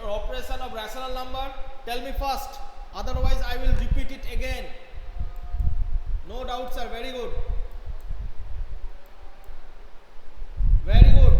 operation of rational number? Tell me first. Otherwise, I will repeat it again. No doubt, sir. Very good. Very good.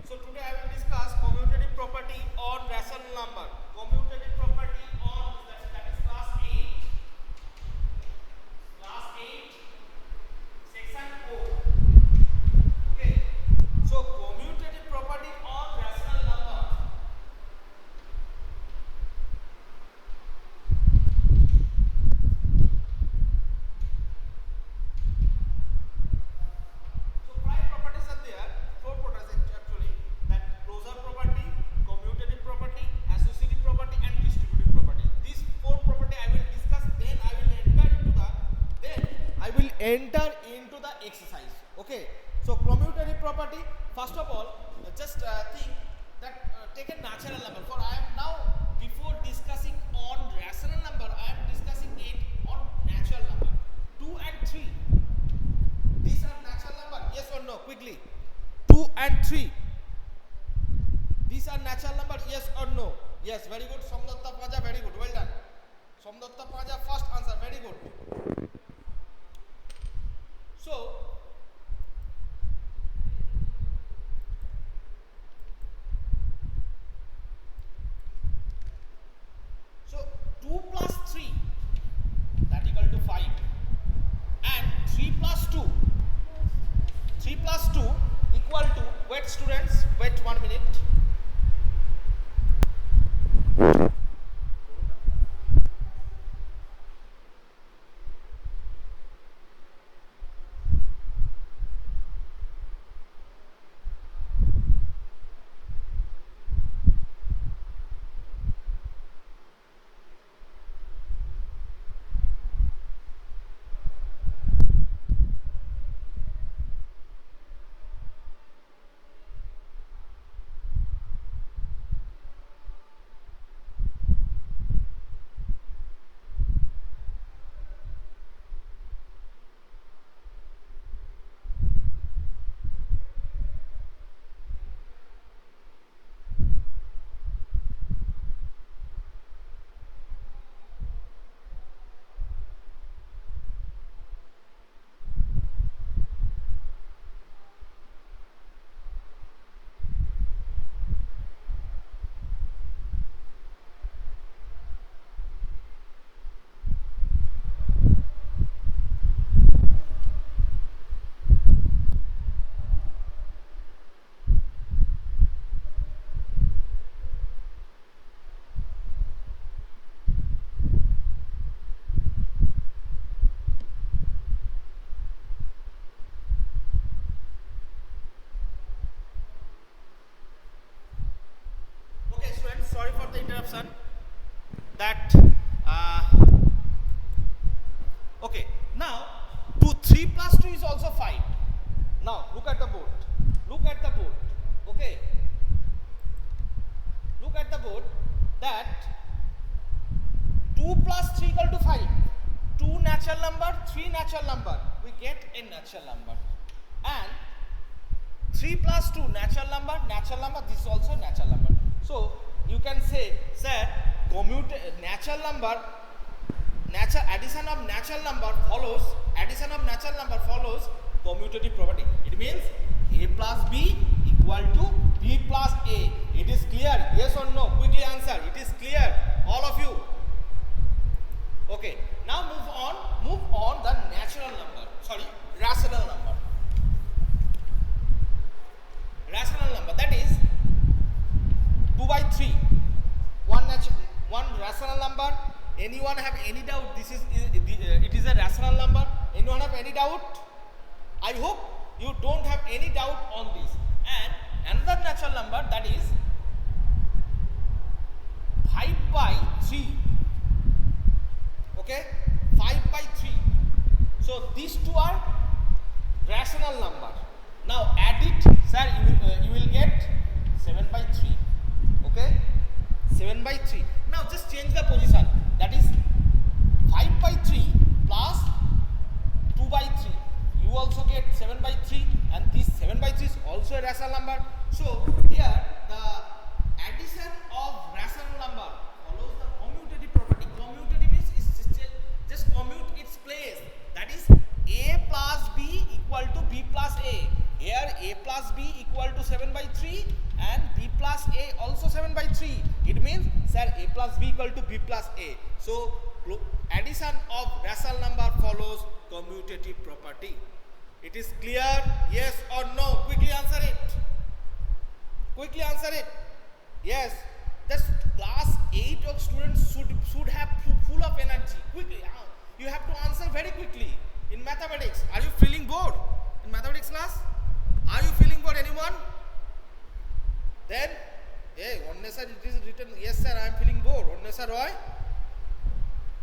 So today I will discuss commutative property on rational number. Commutative property on that is class 8. Class 8 section 4. Okay. So commutative property on rational number. So five properties are there. Four properties actually. Closure property, commutative property, associative property and distributive property. These four property I will discuss, then I will enter into the exercise. Okay. So commutative property, first of all, just think that take a natural number. For I am now, before discussing on rational number, I am discussing it on natural number. 2 and 3. These are natural number. Yes or no? Quickly. 2 and 3. These are natural number, yes or no? Yes, very good. Somdatta Paja, very good. Well done. Somdatta Paja, first answer, very good. So 2 plus 3, that equal to 5. And 3 plus 2. 3 plus 2 equal to, wait students, wait 1 minute. Sorry for the interruption. Okay, now 3 plus 2 is also 5. Now look at the board. Look at the board. Okay. Look at the board that 2 plus 3 equal to 5. 2 natural number, 3 natural number. We get a natural number. And 3 plus 2 natural number, this is also natural number. So you can say, sir, natural number, addition of natural number follows commutative property. It means A plus B equal to B plus A. It is clear? Yes or no? Quickly answer. It is clear, all of you. Okay. Now move on the rational number. Rational number, that is 2 by 3. One rational number. Anyone have any doubt? It is a rational number. Anyone any doubt? I hope you don't have any doubt on this. And another natural number, that is 5 by 3. Okay, 5 by 3. So these two are rational number. Now add it, sir. You will get 7 by 3. Okay, 7 by 3. Now just change the position. That is 5 by 3 plus 2 by 3. You also get 7 by 3, and this 7 by 3 is also a rational number. So here the addition of rational number follows the commutative property. Commutative means just commute its place. That is a plus b equal to b plus a. Here a plus b equal to 7 by 3 and b plus a also 7 by 3. It means, sir, a plus b equal to b plus a. So addition of rational number follows commutative property. It is clear? Yes or no? Quickly answer it. Quickly answer it. Yes. The class 8 of students should have full of energy. Quickly. You have to answer very quickly. In mathematics, are you feeling bored in mathematics class? Are you feeling bored, anyone? Then, hey, Onnesa, it is written, yes sir, I am feeling bored. Onnesa Roy?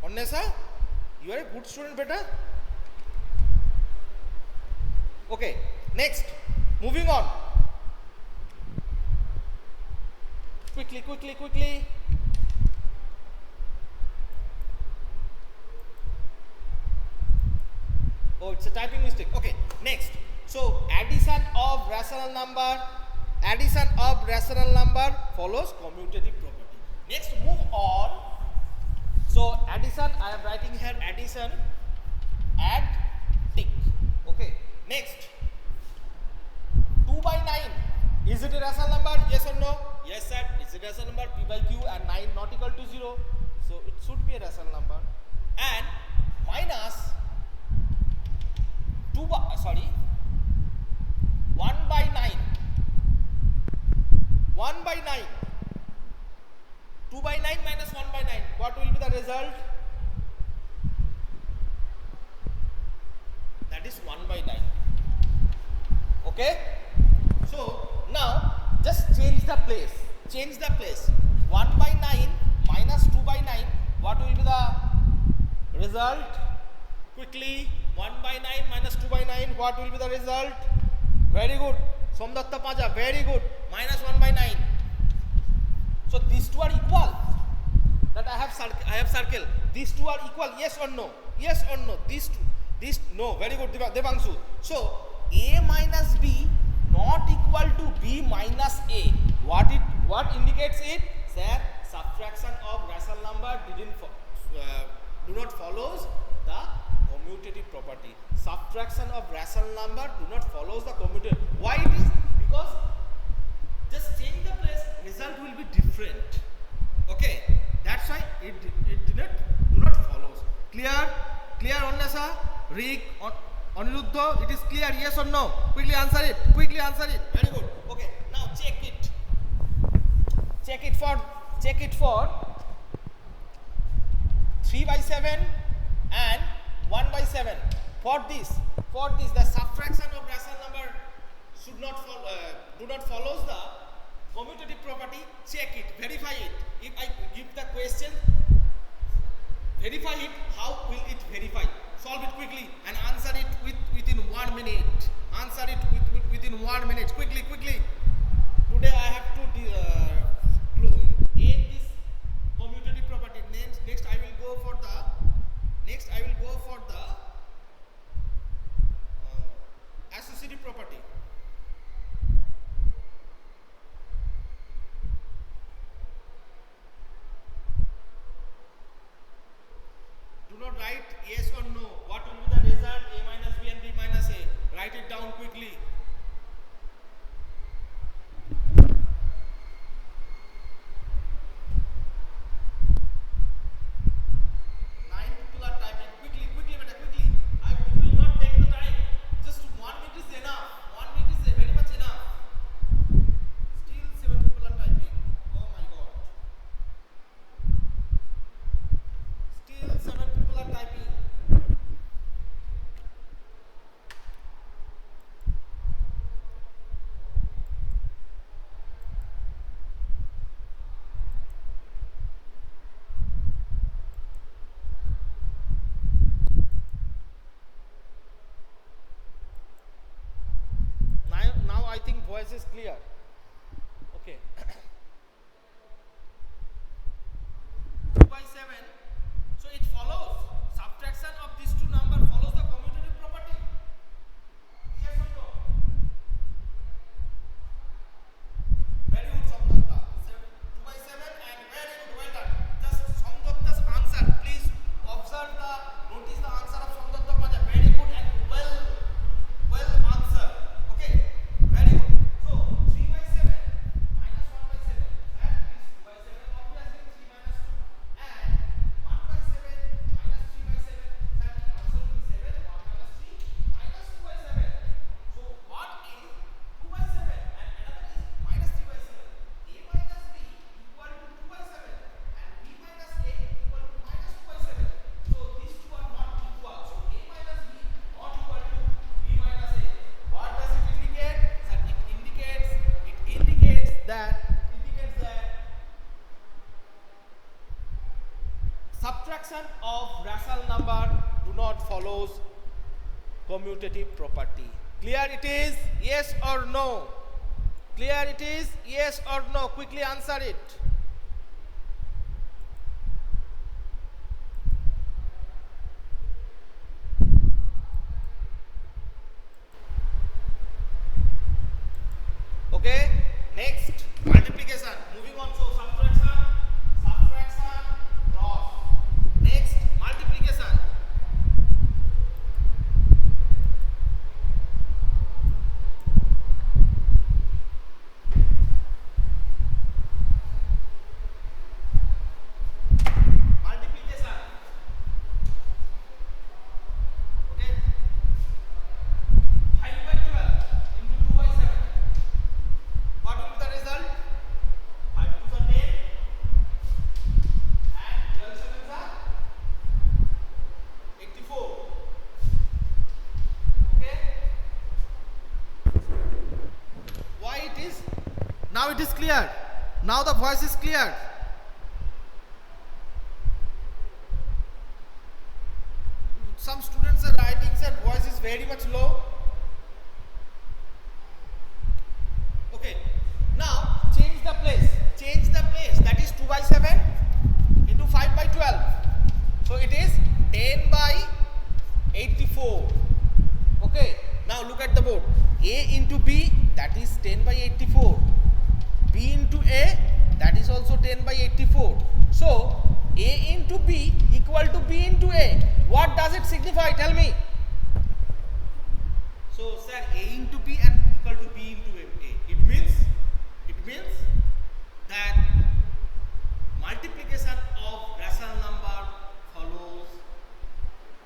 Onnesa, you are a good student, beta. Okay, next, moving on. Quickly. Oh, it's a typing mistake. Okay, next. So addition of rational number follows commutative property. Next, move on. So addition, I am writing here addition, add, tick. Okay, next, 2 by 9. Is it a rational number? Yes or no? Yes sir, it's a rational number. P by Q and 9 not equal to 0. So it should be a rational number. And minus 1 by 9. 1 by 9. 2 by 9 minus 1 by 9. What will be the result? That is 1 by 9. Okay? So now just change the place. 1 by 9 minus 2 by 9. What will be the result? Quickly. 1 by 9 minus 2 by 9. What will be the result? Very good. Somdatta Paja. Very good. Minus 1 by 9. So these two are equal. That I have circle. These two are equal. Yes or no? Yes or no? These no. Very good, Devangsu. So a minus b not equal to b minus a. What indicates it? Sir, subtraction of rational number do not follows the commutative property. Subtraction of rational number do not follows the commutative. Why it is? Because just change the place, result will be different. Okay, that's why it do not follows. Clear Onnesa, Rick, Aniruddha, it is clear, yes or no? Quickly answer it. Very good. Okay, now check it. Check it for 3 by 7 and 1 by 7. For this, the subtraction of rational number should not do not follows the commutative property. Check it, verify it. If I give the question, verify it. How will it verify? Solve it quickly and answer it within 1 minute. Answer it within 1 minute. Quickly. Today I have to add this commutative property. Next I will go for the associative property. Do not write yes or no. What will be the result? A minus b and b minus a. Write it down quickly. 9 people are typing. voice is clear? Okay. 2 by 7. So it follows subtraction of these two numbers follows the commutative property. Yes or no? Very good, Samdutta. 2 by 7 and very good. Well done. Just Samdutta's answer. Please observe notice the answer of Samdutta Maja. Very good and well answered. Okay. Very good. So 3 by 7 minus 1 by 7. That is 2 by 7. Obviously 3 minus 2 and 1 by 7 minus 3 by 7. That answer will be 7. 1 minus 3 minus 2 by 7. So what is 2 by 7 and another is minus 3 by 7. A minus B equal to 2 by 7 and B minus A equal to minus 2 by 7. So these two are not equal. So A minus B not equal to B minus A. What does it indicate? That it indicates that subtraction of rational number do not follows commutative property. Clear it is? Yes or no? Clear it is? Yes or no? Quickly answer it. Okay, next multiplication. Moving on, so subtraction, cross. Next multiplication. Multiplication. Okay. 5 by 12 into 2 by 7. What will be the result? 5 to the 10 and 12 7 are 84. Okay. Why it is? Now it is clear. Now the voice is clear. Some students are writing that voice is very much low. Okay, now change the place. That is 2 by 7 into 5 by 12. So it is 10 by 84. Okay, now look at the board. A into B, that is 10 by 84. B into A, that is also 10 by 84. So A into B equal to B into A. What does it signify? Tell me. So sir, A into B and equal to B into A. It means that multiplication of rational number follows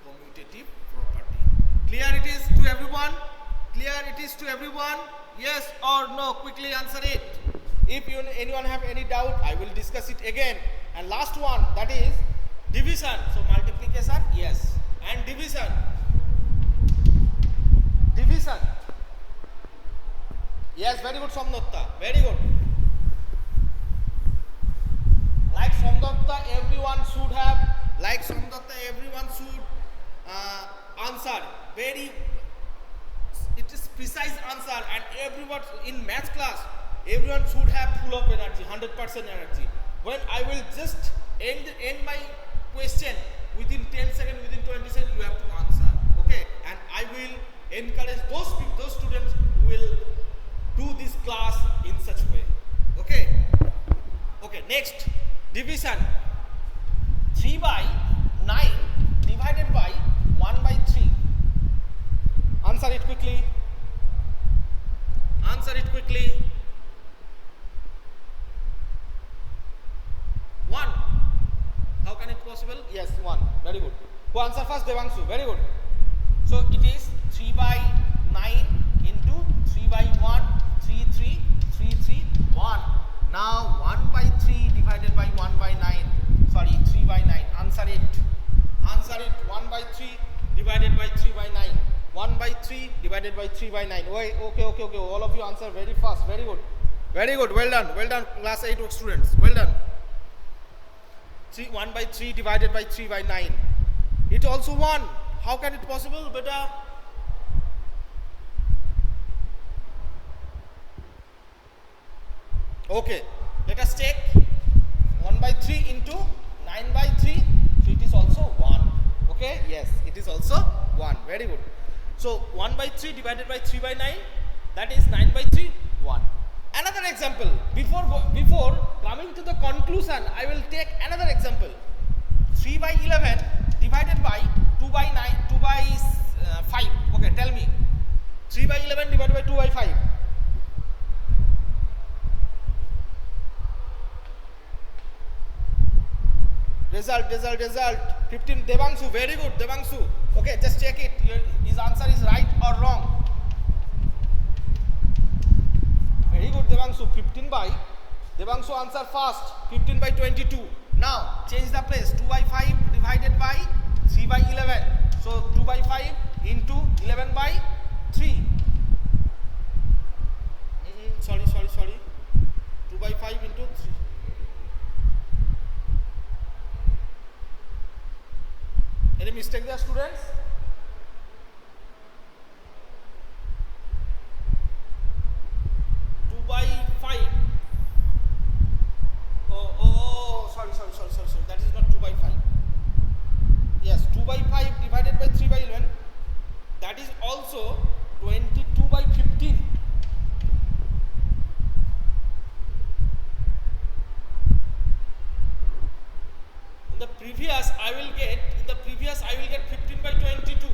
commutative property. Clear it is to everyone? Clear it is to everyone? Yes or no? Quickly answer it. If anyone have any doubt, I will discuss it again. And last one, that is division. So multiplication, yes, and division. Yes, very good, Somnatta. Very good. Like Somnatta, everyone should answer. It is precise answer, and everyone in math class, everyone should have full of energy, 100% energy. When I will just end my question within 10 seconds, within 20 seconds, you have to answer. Okay, and I will encourage those students who will do this class in such way. Okay. Okay. Next, division. 3 by 9 divided by 1 by 3. Answer it quickly. Answer it quickly. 1. How can it possible? Yes, 1. Very good. Who answer first? Devanshu. Very good. So it is 3 by 9 into 3 by 1, 3, 3, 3, 3, 1. Now 1 by 3 divided by 1 by 9. Sorry, 3 by 9. Answer it. Answer it. 1 by 3 divided by 3 by 9. 1 by 3 divided by 3 by 9. Okay. All of you answer very fast. Very good. Very good. Well done. Well done, class 8 students. Well done. 1 by 3 divided by 3 by 9. It also 1. How can it possible, beta? Okay, let us take 1 by 3 into 9 by 3, so it is also 1. Okay, yes, it is also 1. Very good. So 1 by 3 divided by 3 by 9, that is 9 by 3, 1. Another example, before coming to the conclusion, I will take another example. 3 by 11 divided by 2 by 9, 2 by 5. Okay, tell me. 3 by 11 divided by 2 by 5. Result. 15. Devangsu, very good, Devangsu. Okay, just check it. His answer is right or wrong. Very good, Devangsu. 15 by. Devangsu answer fast. 15 by 22. Now change the place. 2 by 5 divided by 3 by 11. So 2 by 5 into 11 by 3. Sorry. 2 by 5 into 3. Any mistake there, students? By 5. Sorry. That is not 2 by 5. Yes, 2 by 5 divided by 3 by 11. That is also 22 by 15. In the previous I will get 15 by 22,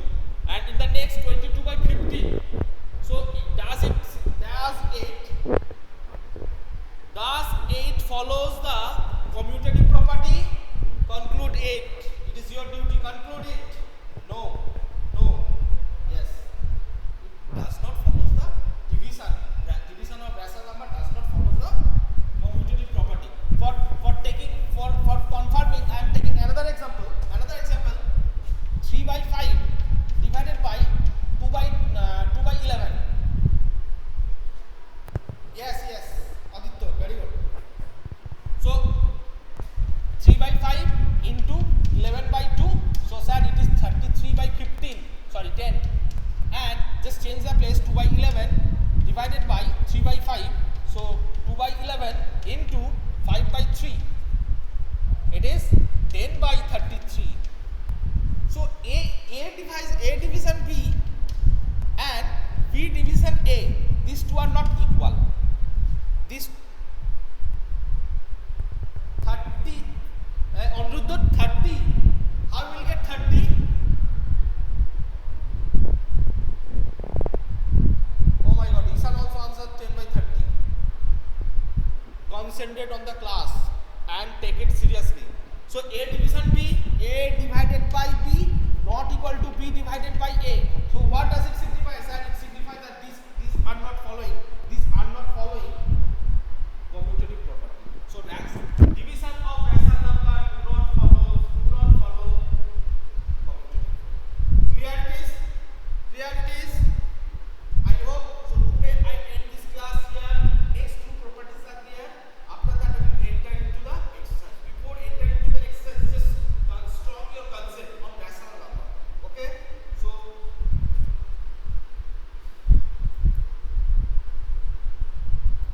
and in the next 22 by 15. So does 8 follows the commutative property? Conclude 8. It is your duty. Conclude it. No. Yes. It does not follow the division. Division of rational number does not follow the commutative property. For confirming, I am taking another example. 3 by 5 divided by 2 by 11. Yes, Aditya, very good. So 3 by 5 into 11 by 2. So sir, it is 33 by 15. Sorry, 10. And just change the place. 2 by 11 divided by 3 by 5. So 2 by 11 into 5 by 3. It is 10 by 33. So A division B and B division A, these two are not equal. This 30, Anuruddha, 30. How will get 30? Oh my God, Ishan also answered 10 by 30. Concentrate on the class and take it seriously. So A division B, A divided by B not equal to B divided by